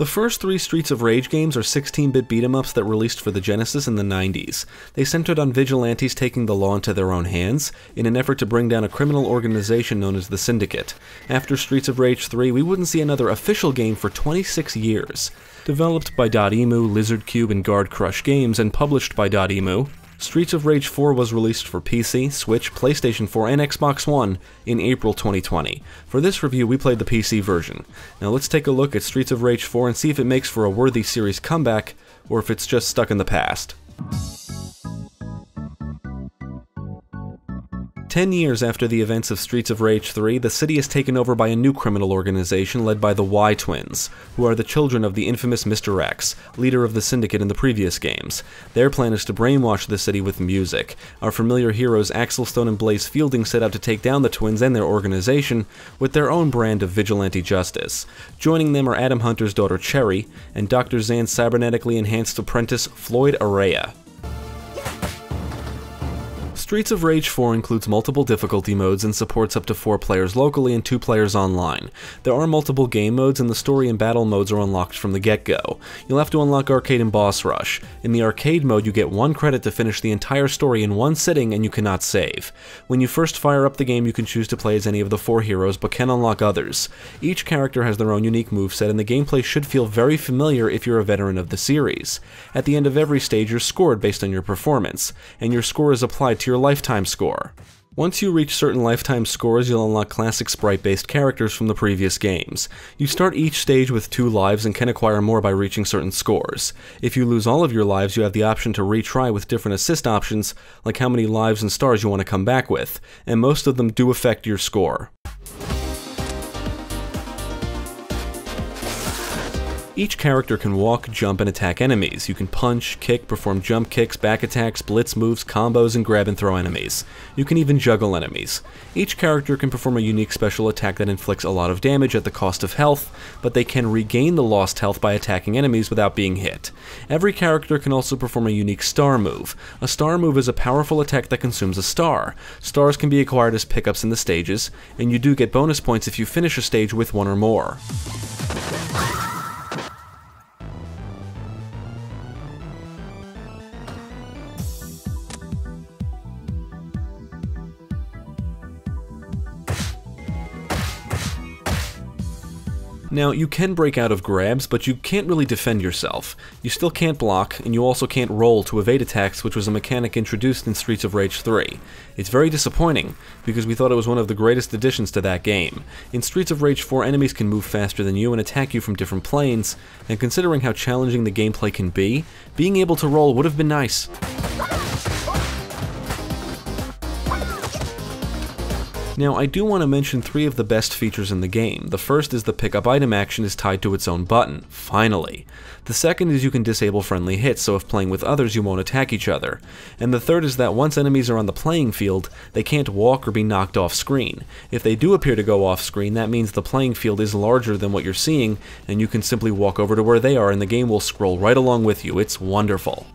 The first 3 Streets of Rage games are 16-bit beat-em-ups that released for the Genesis in the 90s. They centered on vigilantes taking the law into their own hands in an effort to bring down a criminal organization known as the Syndicate. After Streets of Rage 3, we wouldn't see another official game for 26 years. Developed by Dotemu, Lizardcube, and Guard Crush Games, and published by Dotemu, Streets of Rage 4 was released for PC, Switch, PlayStation 4, and Xbox One in April 2020. For this review, we played the PC version. Now let's take a look at Streets of Rage 4 and see if it makes for a worthy series comeback, or if it's just stuck in the past. 10 years after the events of Streets of Rage 3, the city is taken over by a new criminal organization led by the Y Twins, who are the children of the infamous Mr. X, leader of the Syndicate in the previous games. Their plan is to brainwash the city with music. Our familiar heroes Axel Stone and Blaze Fielding set out to take down the twins and their organization with their own brand of vigilante justice. Joining them are Adam Hunter's daughter Cherry, and Dr. Zan's cybernetically enhanced apprentice Floyd Araya. Streets of Rage 4 includes multiple difficulty modes and supports up to 4 players locally and 2 players online. There are multiple game modes, and the story and battle modes are unlocked from the get-go. You'll have to unlock Arcade and Boss Rush. In the Arcade mode, you get 1 credit to finish the entire story in 1 sitting, and you cannot save. When you first fire up the game, you can choose to play as any of the 4 heroes, but can unlock others. Each character has their own unique moveset, and the gameplay should feel very familiar if you're a veteran of the series. At the end of every stage, you're scored based on your performance, and your score is applied to your lifetime score. Once you reach certain lifetime scores, you'll unlock classic sprite-based characters from the previous games. You start each stage with 2 lives and can acquire more by reaching certain scores. If you lose all of your lives, you have the option to retry with different assist options, like how many lives and stars you want to come back with, and most of them do affect your score. Each character can walk, jump, and attack enemies. You can punch, kick, perform jump kicks, back attacks, blitz moves, combos, and grab and throw enemies. You can even juggle enemies. Each character can perform a unique special attack that inflicts a lot of damage at the cost of health, but they can regain the lost health by attacking enemies without being hit. Every character can also perform a unique star move. A star move is a powerful attack that consumes a star. Stars can be acquired as pickups in the stages, and you do get bonus points if you finish a stage with 1 or more. Now, you can break out of grabs, but you can't really defend yourself. You still can't block, and you also can't roll to evade attacks, which was a mechanic introduced in Streets of Rage 3. It's very disappointing, because we thought it was one of the greatest additions to that game. In Streets of Rage 4, enemies can move faster than you and attack you from different planes, and considering how challenging the gameplay can be, being able to roll would have been nice. Now, I do want to mention 3 of the best features in the game. The first is the pickup item action is tied to its own button, finally. The second is you can disable friendly hits, so if playing with others you won't attack each other. And the third is that once enemies are on the playing field, they can't walk or be knocked off screen. If they do appear to go off screen, that means the playing field is larger than what you're seeing, and you can simply walk over to where they are and the game will scroll right along with you. It's wonderful.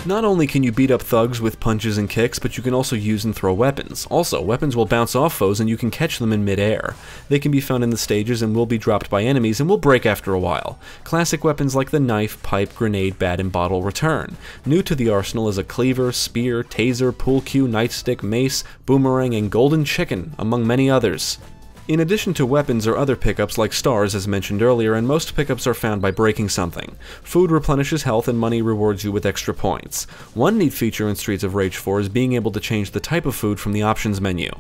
Not only can you beat up thugs with punches and kicks, but you can also use and throw weapons. Also, weapons will bounce off foes and you can catch them in mid-air. They can be found in the stages and will be dropped by enemies and will break after a while. Classic weapons like the knife, pipe, grenade, bat, and bottle return. New to the arsenal is a cleaver, spear, taser, pool cue, nightstick, mace, boomerang, and golden chicken, among many others. In addition to weapons are other pickups like stars as mentioned earlier, and most pickups are found by breaking something. Food replenishes health and money rewards you with extra points. One neat feature in Streets of Rage 4 is being able to change the type of food from the options menu.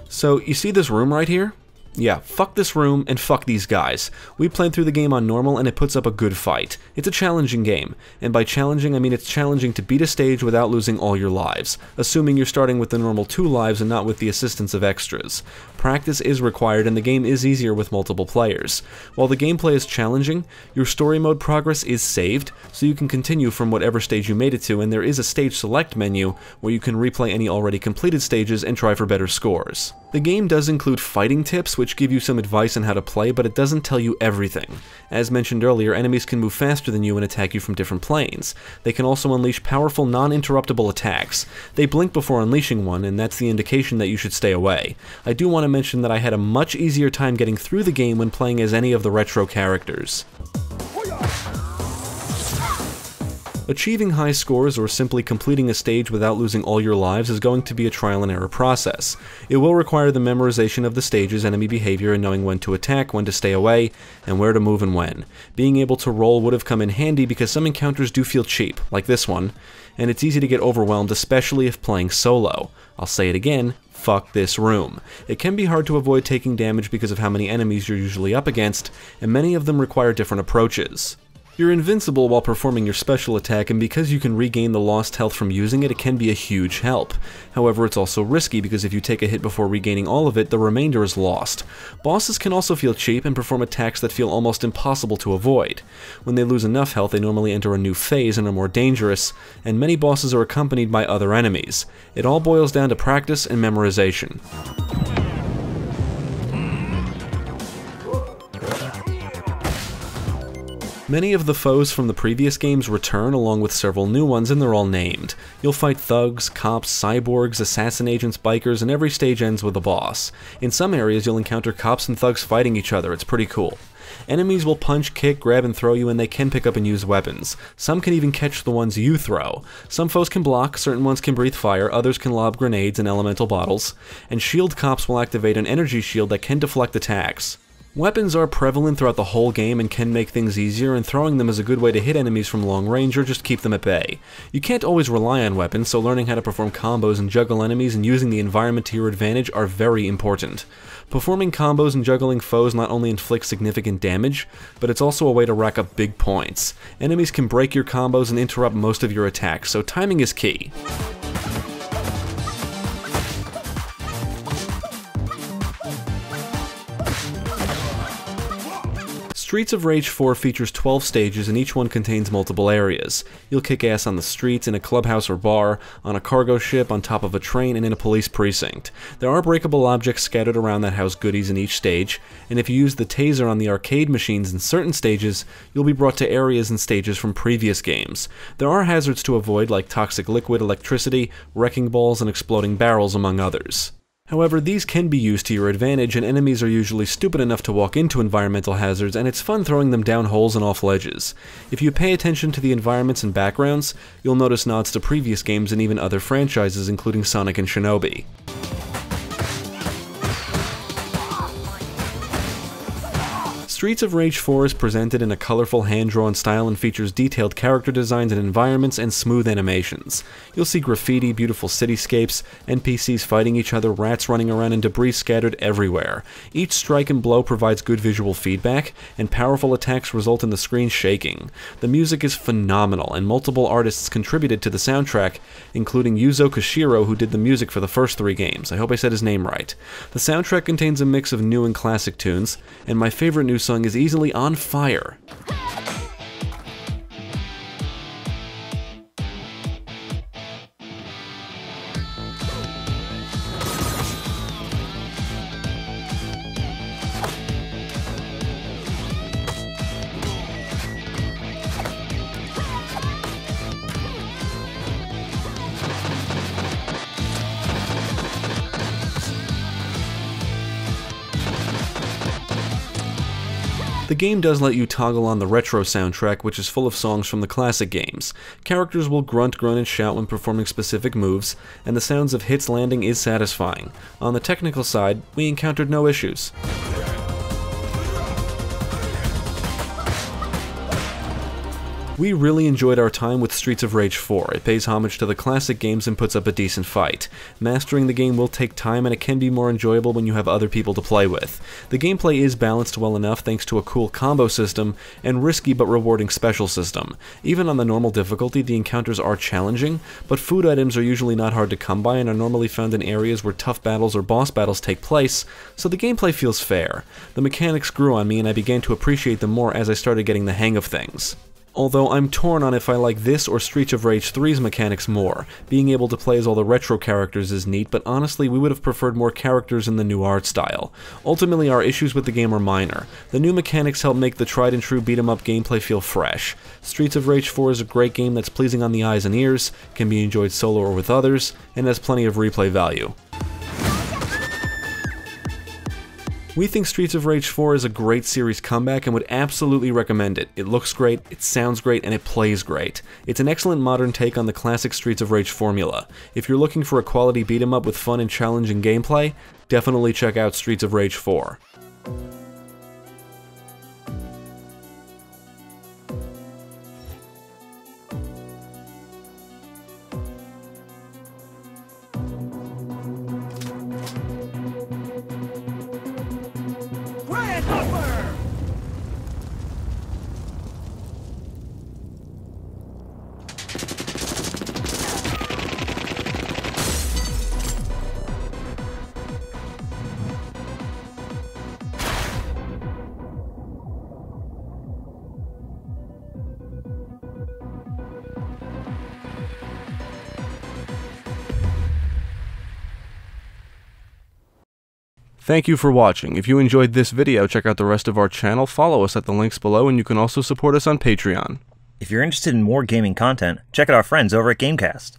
So, you see this room right here? Yeah, fuck this room and fuck these guys. We played through the game on normal and it puts up a good fight. It's a challenging game, and by challenging I mean it's challenging to beat a stage without losing all your lives, assuming you're starting with the normal 2 lives and not with the assistance of extras. Practice is required and the game is easier with multiple players. While the gameplay is challenging, your story mode progress is saved, so you can continue from whatever stage you made it to, and there is a stage select menu where you can replay any already completed stages and try for better scores. The game does include fighting tips which give you some advice on how to play, but it doesn't tell you everything. As mentioned earlier, enemies can move faster than you and attack you from different planes. They can also unleash powerful non-interruptible attacks. They blink before unleashing one, and that's the indication that you should stay away. I do want to mention that I had a much easier time getting through the game when playing as any of the retro characters. Achieving high scores or simply completing a stage without losing all your lives is going to be a trial and error process. It will require the memorization of the stages, enemy behavior, and knowing when to attack, when to stay away, and where to move and when. Being able to roll would have come in handy because some encounters do feel cheap, like this one, and it's easy to get overwhelmed, especially if playing solo. I'll say it again, fuck this room. It can be hard to avoid taking damage because of how many enemies you're usually up against, and many of them require different approaches. You're invincible while performing your special attack, and because you can regain the lost health from using it, it can be a huge help. However, it's also risky because if you take a hit before regaining all of it, the remainder is lost. Bosses can also feel cheap and perform attacks that feel almost impossible to avoid. When they lose enough health, they normally enter a new phase and are more dangerous, and many bosses are accompanied by other enemies. It all boils down to practice and memorization. Many of the foes from the previous games return along with several new ones, and they're all named. You'll fight thugs, cops, cyborgs, assassin agents, bikers, and every stage ends with a boss. In some areas you'll encounter cops and thugs fighting each other. It's pretty cool. Enemies will punch, kick, grab, and throw you, and they can pick up and use weapons. Some can even catch the ones you throw. Some foes can block, certain ones can breathe fire, others can lob grenades and elemental bottles, and shield cops will activate an energy shield that can deflect attacks. Weapons are prevalent throughout the whole game and can make things easier, and throwing them is a good way to hit enemies from long range or just keep them at bay. You can't always rely on weapons, so learning how to perform combos and juggle enemies and using the environment to your advantage are very important. Performing combos and juggling foes not only inflicts significant damage, but it's also a way to rack up big points. Enemies can break your combos and interrupt most of your attacks, so timing is key. Streets of Rage 4 features 12 stages and each one contains multiple areas. You'll kick ass on the streets, in a clubhouse or bar, on a cargo ship, on top of a train, and in a police precinct. There are breakable objects scattered around that house goodies in each stage, and if you use the taser on the arcade machines in certain stages, you'll be brought to areas and stages from previous games. There are hazards to avoid like toxic liquid, electricity, wrecking balls, and exploding barrels, among others. However, these can be used to your advantage, and enemies are usually stupid enough to walk into environmental hazards, and it's fun throwing them down holes and off ledges. If you pay attention to the environments and backgrounds, you'll notice nods to previous games and even other franchises, including Sonic and Shinobi. Streets of Rage 4 is presented in a colorful hand-drawn style and features detailed character designs and environments and smooth animations. You'll see graffiti, beautiful cityscapes, NPCs fighting each other, rats running around, and debris scattered everywhere. Each strike and blow provides good visual feedback, and powerful attacks result in the screen shaking. The music is phenomenal, and multiple artists contributed to the soundtrack, including Yuzo Koshiro, who did the music for the first 3 games. I hope I said his name right. The soundtrack contains a mix of new and classic tunes, and my favorite new song is easily On Fire. The game does let you toggle on the retro soundtrack, which is full of songs from the classic games. Characters will grunt, groan, and shout when performing specific moves, and the sounds of hits landing is satisfying. On the technical side, we encountered no issues. We really enjoyed our time with Streets of Rage 4. It pays homage to the classic games and puts up a decent fight. Mastering the game will take time, and it can be more enjoyable when you have other people to play with. The gameplay is balanced well enough thanks to a cool combo system and risky but rewarding special system. Even on the normal difficulty, the encounters are challenging, but food items are usually not hard to come by and are normally found in areas where tough battles or boss battles take place, so the gameplay feels fair. The mechanics grew on me and I began to appreciate them more as I started getting the hang of things. Although I'm torn on if I like this or Streets of Rage 3's mechanics more. Being able to play as all the retro characters is neat, but honestly we would have preferred more characters in the new art style. Ultimately our issues with the game are minor. The new mechanics help make the tried and true beat-em-up gameplay feel fresh. Streets of Rage 4 is a great game that's pleasing on the eyes and ears, can be enjoyed solo or with others, and has plenty of replay value. We think Streets of Rage 4 is a great series comeback and would absolutely recommend it. It looks great, it sounds great, and it plays great. It's an excellent modern take on the classic Streets of Rage formula. If you're looking for a quality beat-em-up with fun and challenging gameplay, definitely check out Streets of Rage 4. Thank you for watching. If you enjoyed this video, check out the rest of our channel, follow us at the links below, and you can also support us on Patreon. If you're interested in more gaming content, check out our friends over at Gamecast.